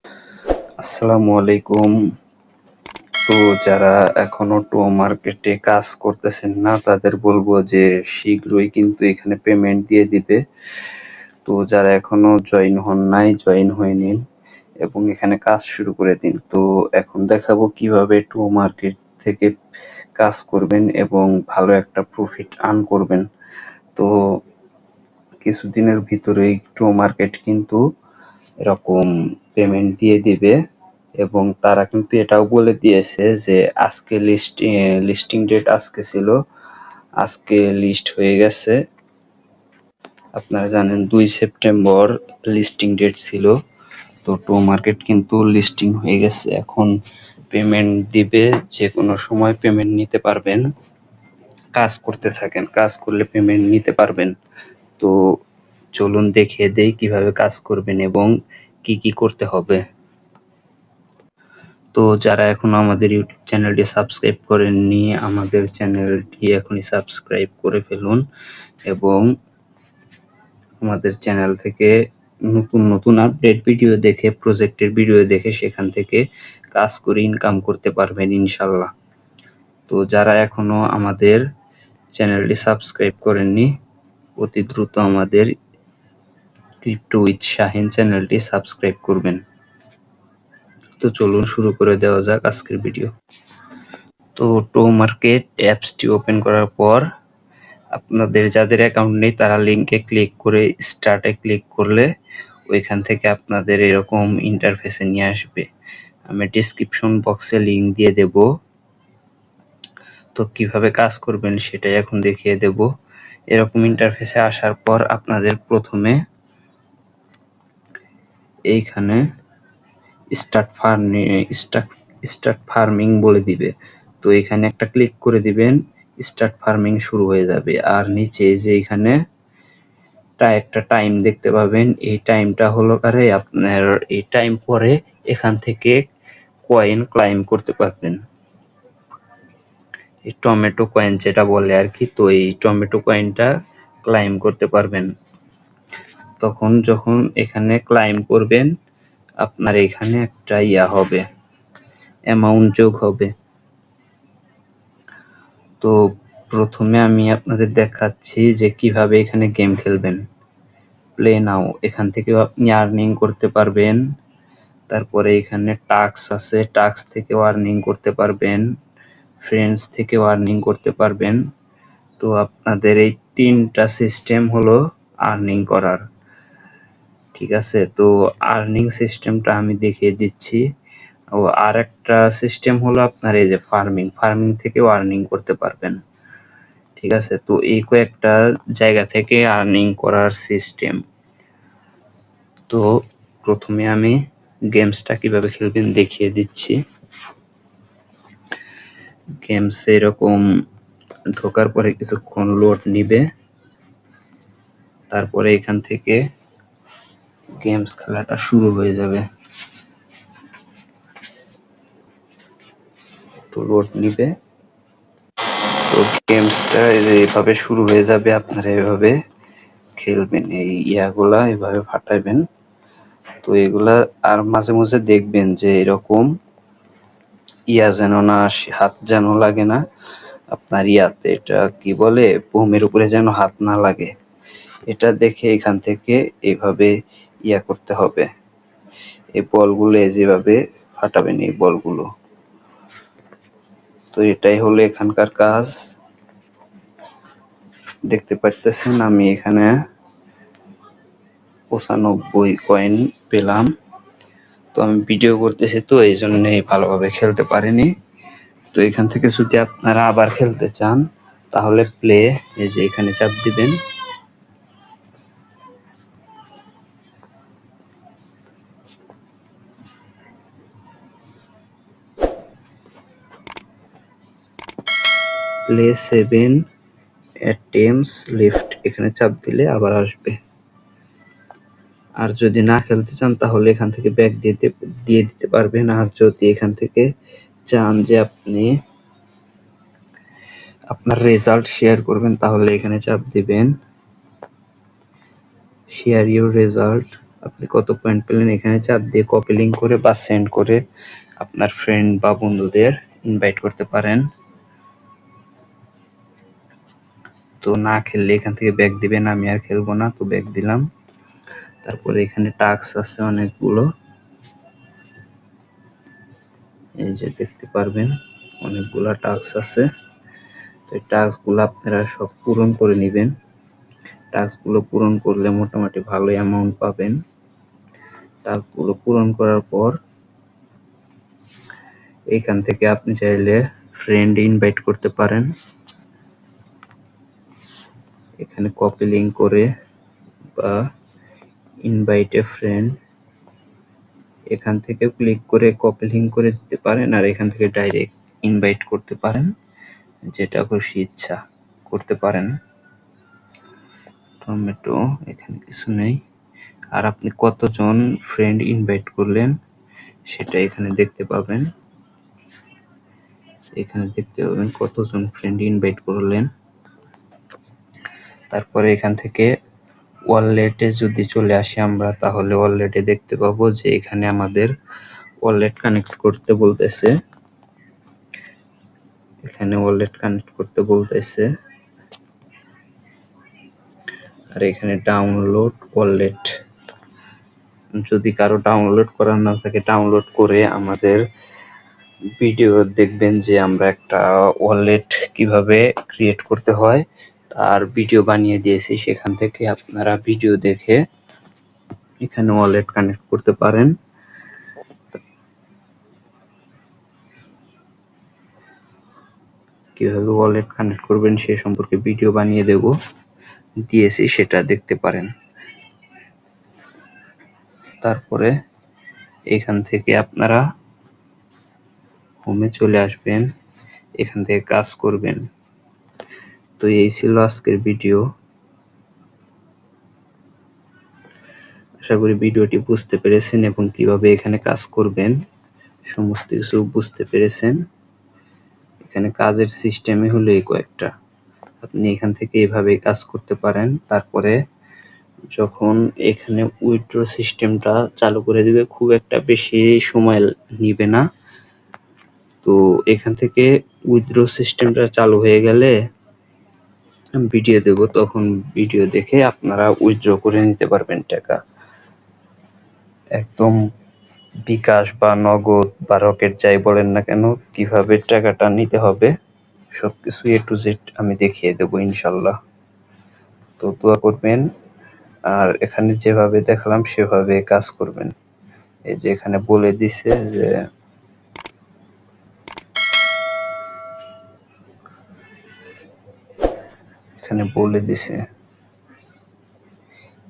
আসসালামু আলাইকুম। তো যারা এখনো টো মার্কেটে কাজ করতেছেন না তাদের বলবো যে শীঘ্রই কিন্তু এখানে পেমেন্ট দিয়ে দিবে। তো যারা এখনো জয়েন হন নাই জয়েন হয়ে নিন এবং এখানে কাজ শুরু করে দিন। তো এখন দেখাবো কিভাবে টো মার্কেট থেকে কাজ করবেন এবং ভালো একটা প্রফিট আর্ন করবেন। তো কিছুদিনের ভিতরেই টো মার্কেট কিন্তু এরকম পেমেন্ট দিয়ে দিবে এবং তারা কিন্তু এটাও বলে দিয়েছে যে আজকে লিস্টিং ডেট আজকে ছিল, আজকে লিস্ট হয়ে গেছে। আপনারা জানেন 2 সেপ্টেম্বর লিস্টিং ডেট ছিল। তো টো মার্কেট কিন্তু লিস্টিং হয়ে গেছে, এখন পেমেন্ট দিবে, যে কোনো সময় পেমেন্ট নিতে পারবেন। কাজ করতে থাকেন, কাজ করলে পেমেন্ট নিতে পারবেন। তো চলুন দেখিয়ে দেই কিভাবে কাজ করবেন এবং কি কি করতে হবে। তো যারা এখনো আমাদের ইউটিউব চ্যানেলটি সাবস্ক্রাইব করেননি আমাদের চ্যানেলটি এখনই সাবস্ক্রাইব করে ফেলুন এবং আমাদের চ্যানেল থেকে নতুন নতুন আপডেট ভিডিও দেখে, প্রজেক্টের ভিডিও দেখে সেখান থেকে কাজ করে ইনকাম করতে পারবেন ইনশাল্লাহ। তো যারা এখনো আমাদের চ্যানেলটি সাবস্ক্রাইব করেননি অতি দ্রুত আমাদের ক্রিপ্টো উইথ শাহিন চ্যানেলটি সাবস্ক্রাইব করবেন। তো চলুন শুরু করে দেওয়া যাক আজকের ভিডিও। তো টো মার্কেট অ্যাপসটি ওপেন করার পর আপনাদের যাদের অ্যাকাউন্ট নেই তারা লিঙ্কে ক্লিক করে স্টার্টে ক্লিক করলে ওইখান থেকে আপনাদের এরকম ইন্টারফেসে নিয়ে আসবে। আমি ডেসক্রিপশন বক্সে লিঙ্ক দিয়ে দেব। তো কিভাবে কাজ করবেন সেটাই এখন দেখিয়ে দেব। এরকম ইন্টারফেসে আসার পর আপনাদের প্রথমে এইখানে স্টার্ট ফার্মিং বলে দিবে। তো এখানে একটা ক্লিক করে দিবেন, স্টার্ট ফার্মিং শুরু হয়ে যাবে। আর নিচে যে এখানে একটা টাইম দেখতে পাবেন, এই টাইমটা হলো কারে আপনার, এই টাইম পরে এখান থেকে কয়েন ক্লাইম করতে পারবেন, এই টমেটো কয়েন যেটা বলে আর কি। তো এই টমেটো কয়েনটা ক্লাইম করতে পারবেন। তখন যখন এখানে ক্লাইম করবেন আপনার এখানে একটা হবে, অ্যামাউন্ট যোগ হবে। তো প্রথমে আমি আপনাদের দেখাচ্ছি যে কিভাবে এখানে গেম খেলবেন। প্লে নাও, এখান থেকেও আপনি আর্নিং করতে পারবেন। তারপরে এখানে টাস্ক আছে, টাস্ক থেকেও আর্নিং করতে পারবেন, ফ্রেন্ডস থেকেও আর্নিং করতে পারবেন। তো আপনাদের এই 3টা সিস্টেম হলো আর্নিং করার, ঠিক আছে। তো আর্নিং সিস্টেমটা আমি দেখিয়ে দিচ্ছি। ও আর একটা সিস্টেম হলো আপনার এই যে ফার্মিং, ফার্মিং থেকেও আর্নিং করতে পারবেন, ঠিক আছে। তো এই কয়েকটা জায়গা থেকে আর্নিং করার সিস্টেম। তো প্রথমে আমি গেমসটা কিভাবে খেলবেন দেখিয়ে দিচ্ছি। গেমস এরকম ঢোকার পরে কিছুক্ষণ লোড নিবে, তারপরে এখান থেকে গেমস খেলাটা শুরু হয়ে যাবে। তো লোড নিবে, তো গেমসটা এইভাবে শুরু হয়ে যাবে। আপনারা এভাবে খেলবেন, এই ইয়াগুলা এভাবে ফাটাইবেন। তো এগুলা আর মাঝে মাঝে দেখবেন যে এরকম যেন না আসে, হাত যেন লাগে না আপনার ইয়াতে, এটা কি বলে, বোমের উপরে যেন হাত না লাগে। এটা দেখে এখান থেকে এইভাবে করতে হবে। এই বলগুলো যেভাবে ফাটাবেন এই বলগুলো। তো এটাই হলো এখানকার কাজ। দেখতে পাচ্ছেন আমি এখানে 95 কয়েন পেলাম। তো আমি ভিডিও করতেছি তো এই জন্য ভালোভাবে খেলতে পারিনি। তো এখান থেকে যদি আপনারা আবার খেলতে চান তাহলে প্লে, এই যে এখানে চাপ দিবেন। প্লে 7 অ্যাটেম্পটস লেফট, এখানে চাপ দিলে আবার আসবে। আর যদি না খেলতে চান তাহলে এখান থেকে ব্যাক দিয়ে দিতে পারবেন। আর যদি এখান থেকে চান যে আপনি আপনার রেজাল্ট শেয়ার করবেন তাহলে এখানে চাপ দিবেন শেয়ার ইউর রেজাল্ট। আপনি কত পয়েন্ট পেলেন এখানে চাপ দিয়ে কপি লিঙ্ক করে বা সেন্ড করে আপনার ফ্রেন্ড বা বন্ধুদের ইনভাইট করতে পারেন। তো না খেললে এখান থেকে ব্যাক দিবেন, আমি আর খেলবো না, তো ব্যাক দিলাম। তারপরে এখানে টাস্ক আছে অনেকগুলো, এই যে দেখতে পারবেন অনেকগুলা টাস্ক আছে। তো এই টাস্কগুলো আপনারা সব পূরণ করে নেবেন। টাস্কগুলো পূরণ করলে মোটামুটি ভালো অ্যামাউন্ট পাবেন। টাস্কগুলো পূরণ করার পর এখান থেকে আপনি চাইলে ফ্রেন্ড ইনভাইট করতে পারেন। এখানে কপি লিঙ্ক করে বা ইনভাইট এ ফ্রেন্ড এখান থেকে ক্লিক করে কপি লিঙ্ক করে দিতে পারেন, আর এখান থেকে ডাইরেক্ট ইনভাইট করতে পারেন, যেটা খুশি ইচ্ছা করতে পারেন। টমেটো এখানে কিছু নেই। আর আপনি কতজন ফ্রেন্ড ইনভাইট করলেন সেটা এখানে দেখতে পাবেন। এখানে দেখতে পাবেন কতজন ফ্রেন্ড ইনভাইট করলেন। তারপরে এখান থেকে ওয়ালেটে যদি চলে আসি আমরা, তাহলে ওয়ালেটে দেখতে পাবো যে এখানে আমাদের ওয়ালেট কানেক্ট করতে বলতেছে। এখানে ওয়ালেট কানেক্ট করতে বলতেছে, আর এখানে ডাউনলোড ওয়ালেট। যদি কারো ডাউনলোড করা না থাকে, ডাউনলোড করে আমাদের ভিডিও দেখবেন যে আমরা একটা ওয়ালেট কিভাবে ক্রিয়েট করতে হয় তার ভিডিও বানিয়ে দিয়েছি। সেখান থেকে আপনারা ভিডিও দেখে এখানে ওয়ালেট কানেক্ট করতে পারেন। কিভাবে ওয়ালেট কানেক্ট করবেন সে সম্পর্কে ভিডিও বানিয়ে দিয়েছি, সেটা দেখতে পারেন। তারপরে এখান থেকে আপনারা হোমে চলে আসবেন, এখান থেকে কাজ করবেন। তো এই ছিল আজকের ভিডিও। আশা করি ভিডিওটি বুঝতে পেরেছেন এবং কিভাবে এখানে কাজ করবেন সমস্ত কিছু বুঝতে পেরেছেন। এখানে কাজের সিস্টেমে হলো এই কয়েকটা, আপনি এখান থেকে এভাবে কাজ করতে পারেন। তারপরে যখন এখানে উইথড্র সিস্টেমটা চালু করে দিবে, খুব একটা বেশি সময় নিবে না। তো এখান থেকে উইথড্র সিস্টেমটা চালু হয়ে গেলে ভিডিও দেব, তখন ভিডিও দেখে আপনারা উইথড্র করে নিতে পারবেন টাকা। একদম বিকাশ বা নগদ বা রকেট যাই বলেন না কেন, কিভাবে টাকাটা নিতে হবে সবকিছু A to Z আমি দেখিয়ে দেবো ইনশাল্লাহ। তো দোয়া করবেন, আর এখানে যেভাবে দেখালাম সেভাবে কাজ করবেন। এই যে এখানে বলে দিছে যে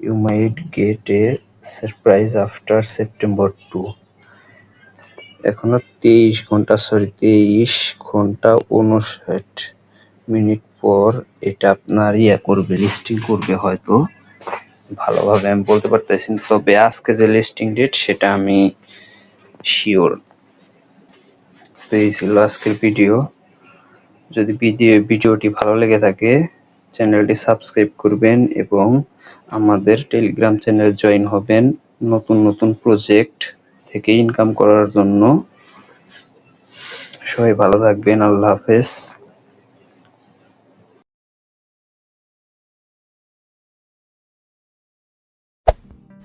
you might get a surprise after September 2। এখনো 23 ঘন্টা 59 মিনিট পর এটা আপনার করবে, লিস্টিং করবে হয়তো। ভালোভাবে আমি বলতে পারতেছি না, তবে আজকে যে লিস্টিং ডেট সেটা আমি শিওর। তো এই ছিল আজকের ভিডিও। যদি ভিডিওটি ভালো লেগে থাকে চ্যানেলটি সাবস্ক্রাইব করবেন এবং আমাদের টেলিগ্রাম চ্যানেল জয়েন হবেন নতুন নতুন প্রজেক্ট থেকে ইনকাম করার জন্য। সবাই ভালো থাকবেন, আল্লাহ হাফেজ।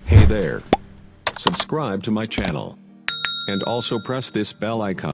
Hey there. Subscribe to my channel. And also press this bell icon.